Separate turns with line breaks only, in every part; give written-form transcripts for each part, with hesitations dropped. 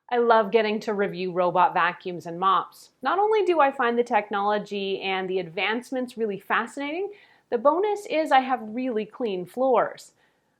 I love getting to review robot vacuums and mops. Not only do I find the technology and the advancements really fascinating, the bonus is I have really clean floors.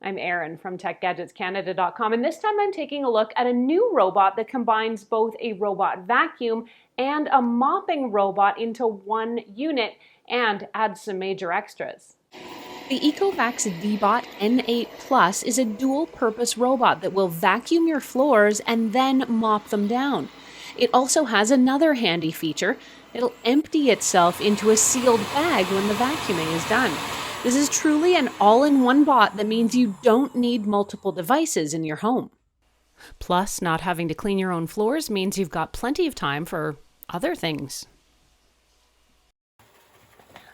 I'm Erin from TechGadgetsCanada.com, and this time I'm taking a look at a new robot that combines both a robot vacuum and a mopping robot into one unit and adds some major extras. The ECOVACS Deebot N8 Plus is a dual-purpose robot that will vacuum your floors and then mop them down. It also has another handy feature. It'll empty itself into a sealed bag when the vacuuming is done. This is truly an all-in-one bot that means you don't need multiple devices in your home. Plus, not having to clean your own floors means you've got plenty of time for other things.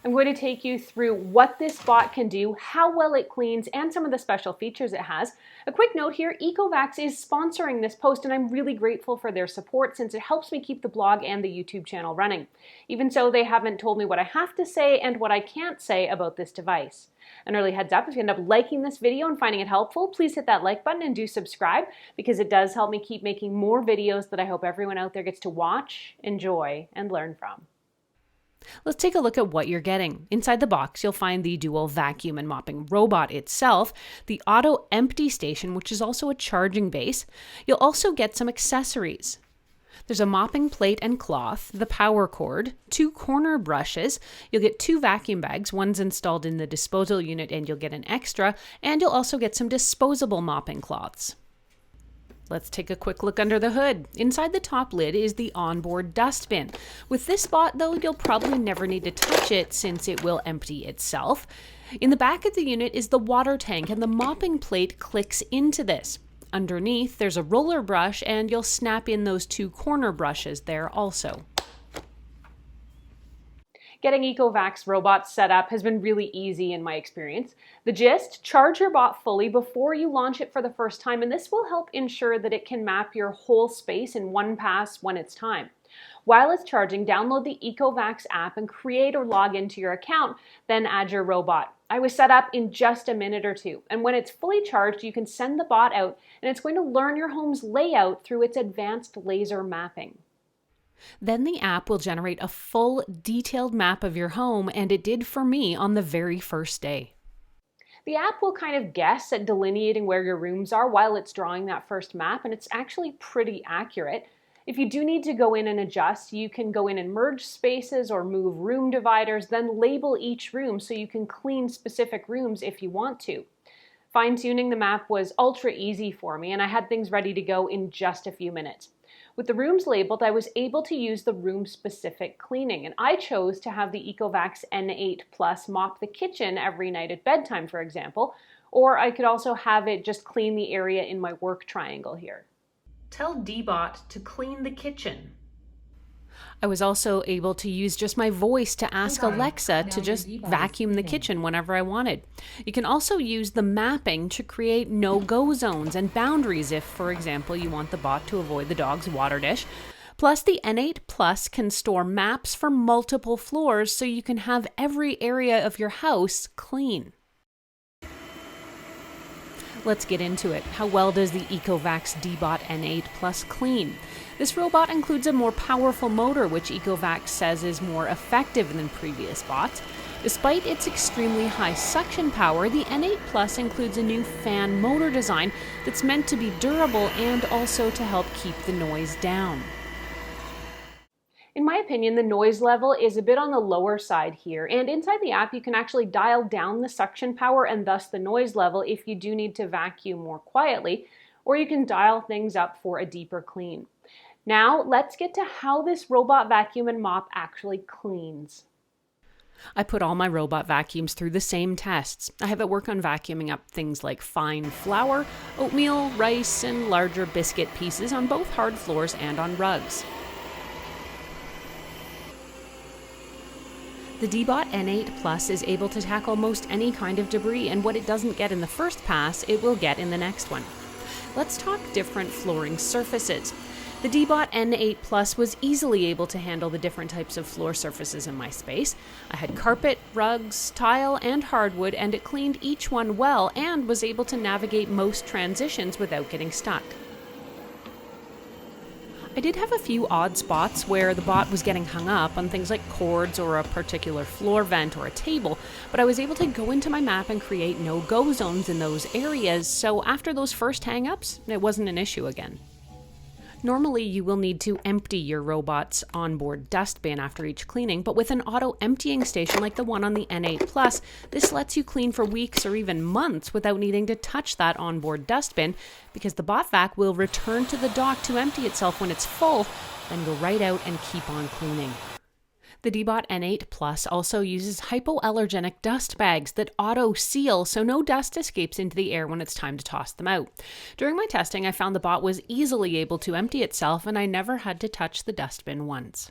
I'm going to take you through what this bot can do, how well it cleans, and some of the special features it has. A quick note here, ECOVACS is sponsoring this post, and I'm really grateful for their support since it helps me keep the blog and the YouTube channel running. Even so, they haven't told me what I have to say and what I can't say about this device. An early heads up, if you end up liking this video and finding it helpful, please hit that like button and do subscribe because it does help me keep making more videos that I hope everyone out there gets to watch, enjoy, and learn from. Let's take a look at what you're getting. Inside the box, you'll find the dual vacuum and mopping robot itself, the auto empty station, which is also a charging base. You'll also get some accessories. There's a mopping plate and cloth, the power cord, 2 corner brushes. You'll get 2 vacuum bags. One's installed in the disposal unit and you'll get an extra, and you'll also get some disposable mopping cloths. Let's take a quick look under the hood. Inside the top lid is the onboard dustbin. With this bot, though, you'll probably never need to touch it since it will empty itself. In the back of the unit is the water tank, and the mopping plate clicks into this. Underneath, there's a roller brush, and you'll snap in those 2 corner brushes there also. Getting ECOVACS robots set up has been really easy in my experience. The gist, charge your bot fully before you launch it for the first time, and this will help ensure that it can map your whole space in one pass when it's time. While it's charging, download the ECOVACS app and create or log into your account, then add your robot. I was set up in just a minute or 2, and when it's fully charged, you can send the bot out, and it's going to learn your home's layout through its advanced laser mapping. Then the app will generate a full, detailed map of your home, and it did for me on the very first day. The app will kind of guess at delineating where your rooms are while it's drawing that first map, and it's actually pretty accurate. If you do need to go in and adjust, you can go in and merge spaces or move room dividers, then label each room so you can clean specific rooms if you want to. Fine-tuning the map was ultra easy for me, and I had things ready to go in just a few minutes. With the rooms labeled, I was able to use the room-specific cleaning, and I chose to have the ECOVACS N8 Plus mop the kitchen every night at bedtime, for example, or I could also have it just clean the area in my work triangle here. Tell Deebot to clean the kitchen. I was also able to use just my voice to ask Alexa to just vacuum the kitchen whenever I wanted. You can also use the mapping to create no-go zones and boundaries if, for example, you want the bot to avoid the dog's water dish. Plus, the N8 Plus can store maps for multiple floors so you can have every area of your house clean. Let's get into it. How well does the ECOVACS Deebot N8 Plus clean? This robot includes a more powerful motor, which ECOVACS says is more effective than previous bots. Despite its extremely high suction power, the N8 Plus includes a new fan motor design that's meant to be durable and also to help keep the noise down. In my opinion, the noise level is a bit on the lower side here, and inside the app you can actually dial down the suction power and thus the noise level if you do need to vacuum more quietly, or you can dial things up for a deeper clean. Now let's get to how this robot vacuum and mop actually cleans. I put all my robot vacuums through the same tests. I have it work on vacuuming up things like fine flour, oatmeal, rice, and larger biscuit pieces on both hard floors and on rugs. The Deebot N8 Plus is able to tackle most any kind of debris, and what it doesn't get in the first pass, it will get in the next one. Let's talk different flooring surfaces. The Deebot N8 Plus was easily able to handle the different types of floor surfaces in my space. I had carpet, rugs, tile, and hardwood, and it cleaned each one well and was able to navigate most transitions without getting stuck. I did have a few odd spots where the bot was getting hung up on things like cords or a particular floor vent or a table, but I was able to go into my map and create no-go zones in those areas, so after those first hang-ups, it wasn't an issue again. Normally, you will need to empty your robot's onboard dustbin after each cleaning, but with an auto-emptying station like the one on the N8 Plus, this lets you clean for weeks or even months without needing to touch that onboard dustbin, because the bot vac will return to the dock to empty itself when it's full, then go right out and keep on cleaning. The Deebot N8 Plus also uses hypoallergenic dust bags that auto-seal so no dust escapes into the air when it's time to toss them out. During my testing, I found the bot was easily able to empty itself and I never had to touch the dustbin once.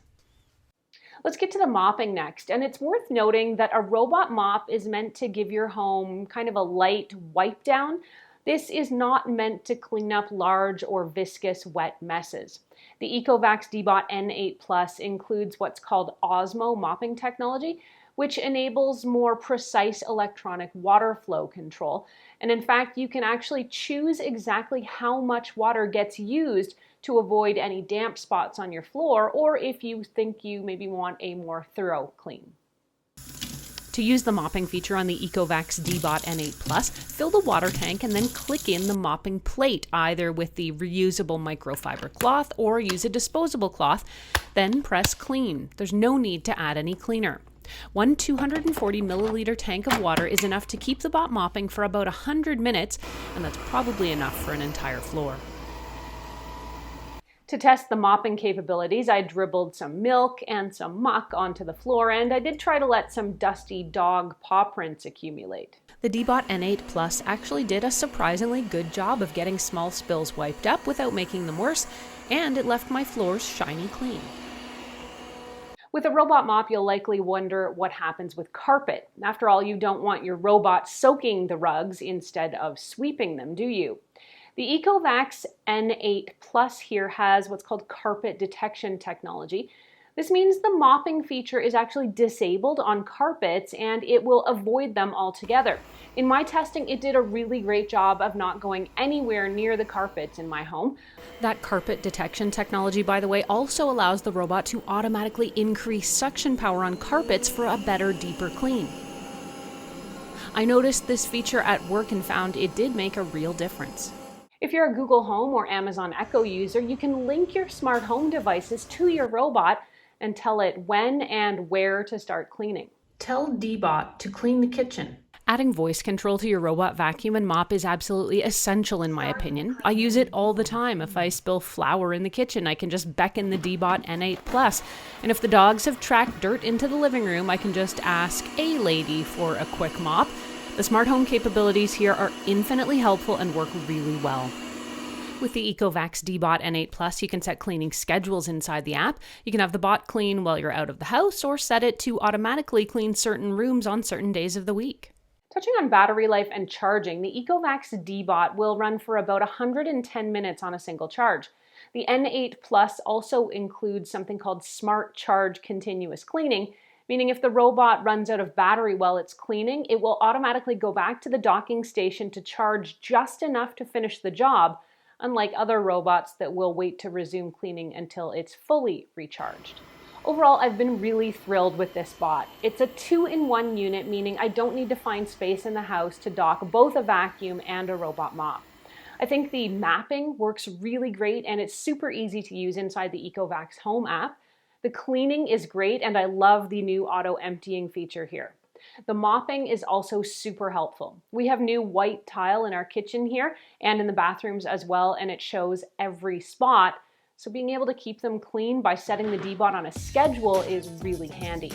Let's get to the mopping next, and it's worth noting that a robot mop is meant to give your home kind of a light wipe down. This is not meant to clean up large or viscous wet messes. The ECOVACS Deebot N8 Plus includes what's called Osmo mopping technology, which enables more precise electronic water flow control. And in fact, you can actually choose exactly how much water gets used to avoid any damp spots on your floor, or if you think you maybe want a more thorough clean. To use the mopping feature on the ECOVACS Deebot N8 Plus, fill the water tank and then click in the mopping plate, either with the reusable microfiber cloth or use a disposable cloth, then press clean. There's no need to add any cleaner. One 240 milliliter tank of water is enough to keep the bot mopping for about 100 minutes, and that's probably enough for an entire floor. To test the mopping capabilities, I dribbled some milk and some muck onto the floor, and I did try to let some dusty dog paw prints accumulate. The Deebot N8 Plus actually did a surprisingly good job of getting small spills wiped up without making them worse, and it left my floors shiny clean. With a robot mop, you'll likely wonder what happens with carpet. After all, you don't want your robot soaking the rugs instead of sweeping them, do you? The ECOVACS N8 Plus here has what's called carpet detection technology. This means the mopping feature is actually disabled on carpets and it will avoid them altogether. In my testing, it did a really great job of not going anywhere near the carpets in my home. That carpet detection technology, by the way, also allows the robot to automatically increase suction power on carpets for a better, deeper clean. I noticed this feature at work and found it did make a real difference. If you're a Google Home or Amazon Echo user, you can link your smart home devices to your robot and tell it when and where to start cleaning. Tell Deebot to clean the kitchen. Adding voice control to your robot vacuum and mop is absolutely essential in my opinion. I use it all the time. If I spill flour in the kitchen, I can just beckon the Deebot N8 Plus. And if the dogs have tracked dirt into the living room, I can just ask a lady for a quick mop. The smart home capabilities here are infinitely helpful and work really well. With the ECOVACS Deebot N8 Plus, you can set cleaning schedules inside the app. You can have the bot clean while you're out of the house or set it to automatically clean certain rooms on certain days of the week. Touching on battery life and charging, the ECOVACS Deebot will run for about 110 minutes on a single charge. The N8 Plus also includes something called Smart Charge Continuous Cleaning, meaning if the robot runs out of battery while it's cleaning, it will automatically go back to the docking station to charge just enough to finish the job, unlike other robots that will wait to resume cleaning until it's fully recharged. Overall, I've been really thrilled with this bot. It's a 2-in-1 unit, meaning I don't need to find space in the house to dock both a vacuum and a robot mop. I think the mapping works really great and it's super easy to use inside the ECOVACS Home app. The cleaning is great and I love the new auto emptying feature here. The mopping is also super helpful. We have new white tile in our kitchen here and in the bathrooms as well, and it shows every spot. So being able to keep them clean by setting the Deebot on a schedule is really handy.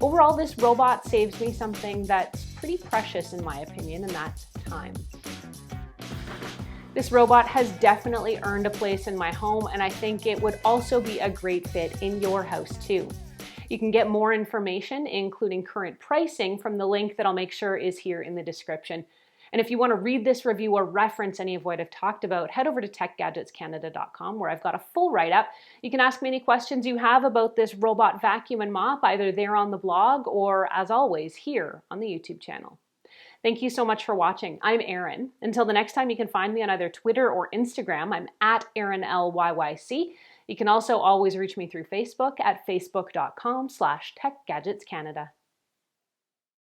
Overall, this robot saves me something that's pretty precious in my opinion, and that's time. This robot has definitely earned a place in my home, and I think it would also be a great fit in your house too. You can get more information, including current pricing, from the link that I'll make sure is here in the description. And if you want to read this review or reference any of what I've talked about, head over to techgadgetscanada.com where I've got a full write-up. You can ask me any questions you have about this robot vacuum and mop, either there on the blog or, as always, here on the YouTube channel. Thank you so much for watching. I'm Erin. Until the next time, you can find me on either Twitter or Instagram. I'm at ErinLYYC. You can also always reach me through Facebook at facebook.com/techgadgetscanada.